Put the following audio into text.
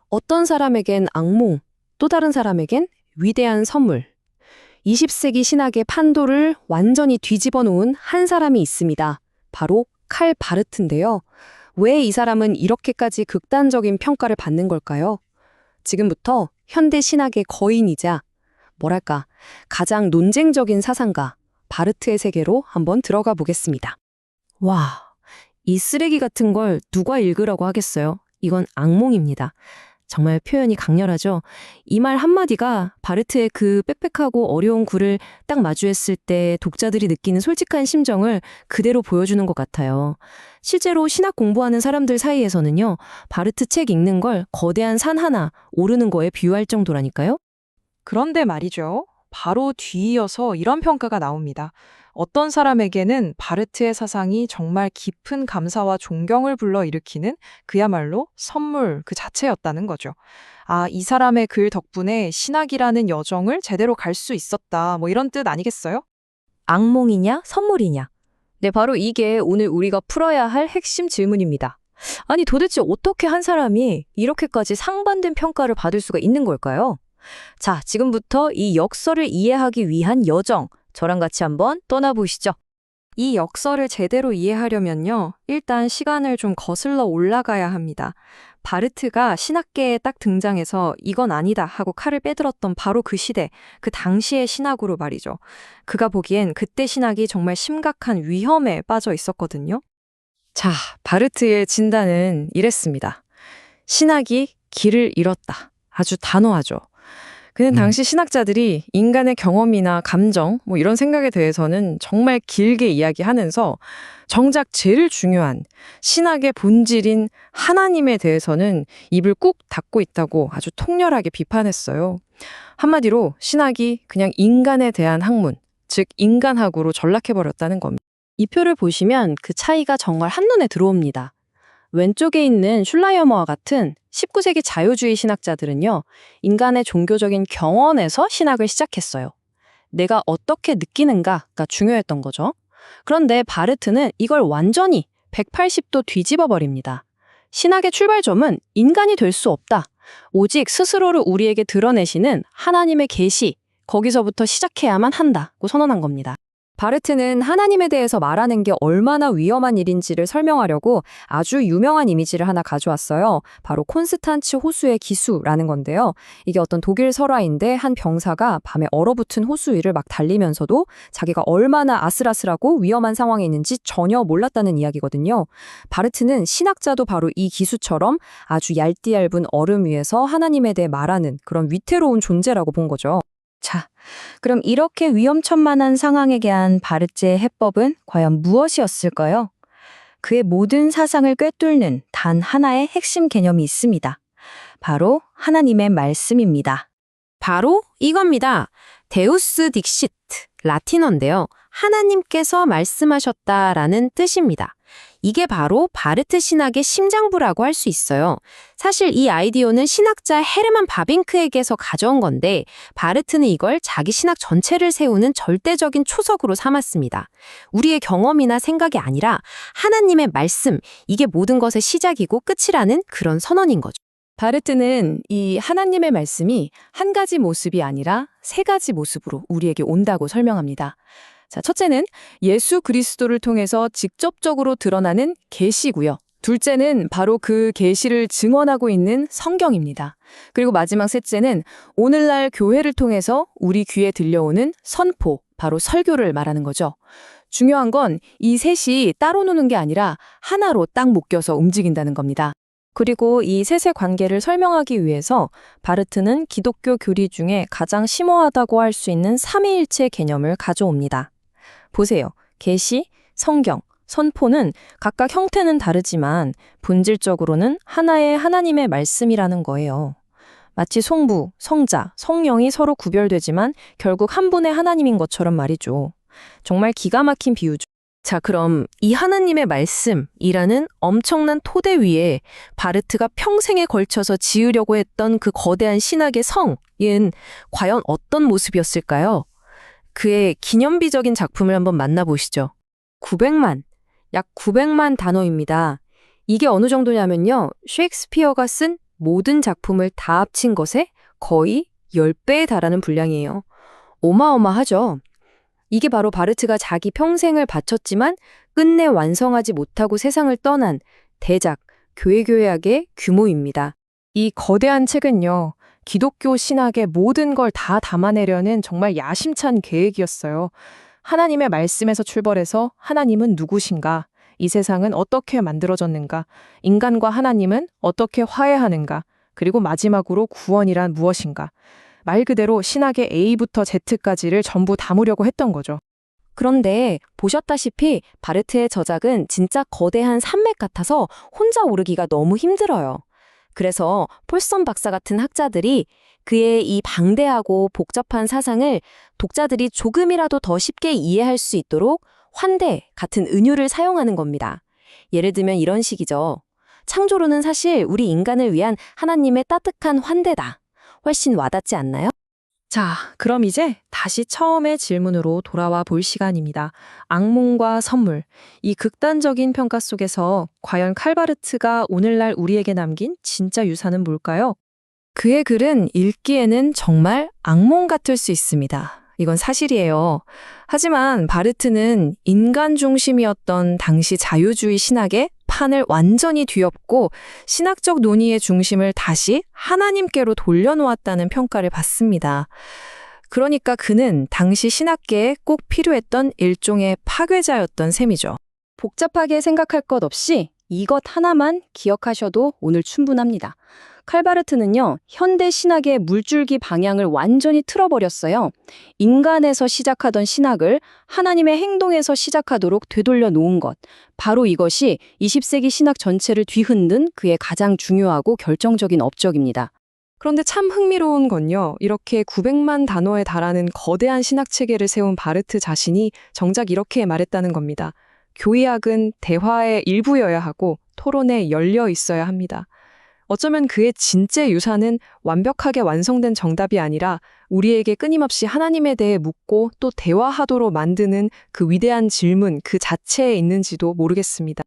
어떤 사람에겐 악몽, 또 다른 사람에겐 위대한 선물. 20세기 신학의 판도를 완전히 뒤집어 놓은 한 사람이 있습니다. 바로 칼 바르트인데요. 왜 이 사람은 이렇게까지 극단적인 평가를 받는 걸까요? 지금부터 현대 신학의 거인이자 뭐랄까 가장 논쟁적인 사상가 바르트의 세계로 한번 들어가 보겠습니다. 와, 이 쓰레기 같은 걸 누가 읽으라고 하겠어요? 이건 악몽입니다. 정말 표현이 강렬하죠? 이 말 한마디가 바르트의 그 빽빽하고 어려운 글을 딱 마주했을 때 독자들이 느끼는 솔직한 심정을 그대로 보여주는 것 같아요. 실제로 신학 공부하는 사람들 사이에서는요, 바르트 책 읽는 걸 거대한 산 하나 오르는 거에 비유할 정도라니까요? 그런데 말이죠. 바로 뒤이어서 이런 평가가 나옵니다. 어떤 사람에게는 바르트의 사상이 정말 깊은 감사와 존경을 불러일으키는 그야말로 선물 그 자체였다는 거죠. 아, 이 사람의 글 덕분에 신학이라는 여정을 제대로 갈 수 있었다. 뭐 이런 뜻 아니겠어요? 악몽이냐, 선물이냐? 네, 바로 이게 오늘 우리가 풀어야 할 핵심 질문입니다. 아니, 도대체 어떻게 한 사람이 이렇게까지 상반된 평가를 받을 수가 있는 걸까요? 자, 지금부터 이 역설을 이해하기 위한 여정, 저랑 같이 한번 떠나보시죠. 이 역설을 제대로 이해하려면요. 일단 시간을 좀 거슬러 올라가야 합니다. 바르트가 신학계에 딱 등장해서 이건 아니다 하고 칼을 빼들었던 바로 그 시대, 그 당시의 신학으로 말이죠. 그가 보기엔 그때 신학이 정말 심각한 위험에 빠져 있었거든요. 자, 바르트의 진단은 이랬습니다. 신학이 길을 잃었다. 아주 단호하죠. 그는 당시 신학자들이 인간의 경험이나 감정, 뭐 이런 생각에 대해서는 정말 길게 이야기하면서 정작 제일 중요한 신학의 본질인 하나님에 대해서는 입을 꾹 닫고 있다고 아주 통렬하게 비판했어요. 한마디로 신학이 그냥 인간에 대한 학문, 즉 인간학으로 전락해버렸다는 겁니다. 이 표를 보시면 그 차이가 정말 한눈에 들어옵니다. 왼쪽에 있는 슐라이어머와 같은 19세기 자유주의 신학자들은요, 인간의 종교적인 경험에서 신학을 시작했어요. 내가 어떻게 느끼는가가 중요했던 거죠. 그런데 바르트는 이걸 완전히 180도 뒤집어 버립니다. 신학의 출발점은 인간이 될 수 없다. 오직 스스로를 우리에게 드러내시는 하나님의 계시, 거기서부터 시작해야만 한다고 선언한 겁니다. 바르트는 하나님에 대해서 말하는 게 얼마나 위험한 일인지를 설명하려고 아주 유명한 이미지를 하나 가져왔어요. 바로 콘스탄츠 호수의 기수라는 건데요. 이게 어떤 독일 설화인데 한 병사가 밤에 얼어붙은 호수 위를 막 달리면서도 자기가 얼마나 아슬아슬하고 위험한 상황에 있는지 전혀 몰랐다는 이야기거든요. 바르트는 신학자도 바로 이 기수처럼 아주 얇디얇은 얼음 위에서 하나님에 대해 말하는 그런 위태로운 존재라고 본 거죠. 자, 그럼 이렇게 위험천만한 상황에 대한 바르트의 해법은 과연 무엇이었을까요? 그의 모든 사상을 꿰뚫는 단 하나의 핵심 개념이 있습니다. 바로 하나님의 말씀입니다. 바로 이겁니다. 데우스 딕시트, 라틴어인데요. 하나님께서 말씀하셨다라는 뜻입니다. 이게 바로 바르트 신학의 심장부라고 할 수 있어요. 사실 이 아이디어는 신학자 헤르만 바빙크에게서 가져온 건데 바르트는 이걸 자기 신학 전체를 세우는 절대적인 초석으로 삼았습니다. 우리의 경험이나 생각이 아니라 하나님의 말씀, 이게 모든 것의 시작이고 끝이라는 그런 선언인 거죠. 바르트는 이 하나님의 말씀이 한 가지 모습이 아니라 세 가지 모습으로 우리에게 온다고 설명합니다. 자, 첫째는 예수 그리스도를 통해서 직접적으로 드러나는 계시고요. 둘째는 바로 그 계시를 증언하고 있는 성경입니다. 그리고 마지막 셋째는 오늘날 교회를 통해서 우리 귀에 들려오는 선포, 바로 설교를 말하는 거죠. 중요한 건 이 셋이 따로 노는 게 아니라 하나로 딱 묶여서 움직인다는 겁니다. 그리고 이 셋의 관계를 설명하기 위해서 바르트는 기독교 교리 중에 가장 심오하다고 할 수 있는 삼위일체 개념을 가져옵니다. 보세요. 계시, 성경, 선포는 각각 형태는 다르지만 본질적으로는 하나의 하나님의 말씀이라는 거예요. 마치 성부, 성자, 성령이 서로 구별되지만 결국 한 분의 하나님인 것처럼 말이죠. 정말 기가 막힌 비유죠. 자, 그럼 이 하나님의 말씀이라는 엄청난 토대 위에 바르트가 평생에 걸쳐서 지으려고 했던 그 거대한 신학의 성은 과연 어떤 모습이었을까요? 그의 기념비적인 작품을 한번 만나보시죠. 900만, 약 900만 단어입니다. 이게 어느 정도냐면요. 셰익스피어가 쓴 모든 작품을 다 합친 것에 거의 10배에 달하는 분량이에요. 어마어마하죠. 이게 바로 바르트가 자기 평생을 바쳤지만 끝내 완성하지 못하고 세상을 떠난 대작, 교회교약의 규모입니다. 이 거대한 책은요, 기독교 신학의 모든 걸 다 담아내려는 정말 야심찬 계획이었어요. 하나님의 말씀에서 출발해서 하나님은 누구신가? 이 세상은 어떻게 만들어졌는가? 인간과 하나님은 어떻게 화해하는가? 그리고 마지막으로 구원이란 무엇인가? 말 그대로 신학의 A부터 Z까지를 전부 담으려고 했던 거죠. 그런데 보셨다시피 바르트의 저작은 진짜 거대한 산맥 같아서 혼자 오르기가 너무 힘들어요. 그래서 폴선 박사 같은 학자들이 그의 이 방대하고 복잡한 사상을 독자들이 조금이라도 더 쉽게 이해할 수 있도록 환대 같은 은유를 사용하는 겁니다. 예를 들면 이런 식이죠. 창조론은 사실 우리 인간을 위한 하나님의 따뜻한 환대다. 훨씬 와닿지 않나요? 자, 그럼 이제 다시 처음의 질문으로 돌아와 볼 시간입니다. 악몽과 선물. 이 극단적인 평가 속에서 과연 칼바르트가 오늘날 우리에게 남긴 진짜 유산은 뭘까요? 그의 글은 읽기에는 정말 악몽 같을 수 있습니다. 이건 사실이에요. 하지만 바르트는 인간 중심이었던 당시 자유주의 신학의 판을 완전히 뒤엎고 신학적 논의의 중심을 다시 하나님께로 돌려놓았다는 평가를 받습니다. 그러니까 그는 당시 신학계에 꼭 필요했던 일종의 파괴자였던 셈이죠. 복잡하게 생각할 것 없이 이것 하나만 기억하셔도 오늘 충분합니다. 칼바르트는요, 현대 신학의 물줄기 방향을 완전히 틀어버렸어요. 인간에서 시작하던 신학을 하나님의 행동에서 시작하도록 되돌려 놓은 것. 바로 이것이 20세기 신학 전체를 뒤흔든 그의 가장 중요하고 결정적인 업적입니다. 그런데 참 흥미로운 건요, 이렇게 900만 단어에 달하는 거대한 신학 체계를 세운 바르트 자신이 정작 이렇게 말했다는 겁니다. 교의학은 대화의 일부여야 하고 토론에 열려 있어야 합니다. 어쩌면 그의 진짜 유산은 완벽하게 완성된 정답이 아니라 우리에게 끊임없이 하나님에 대해 묻고 또 대화하도록 만드는 그 위대한 질문 그 자체에 있는지도 모르겠습니다.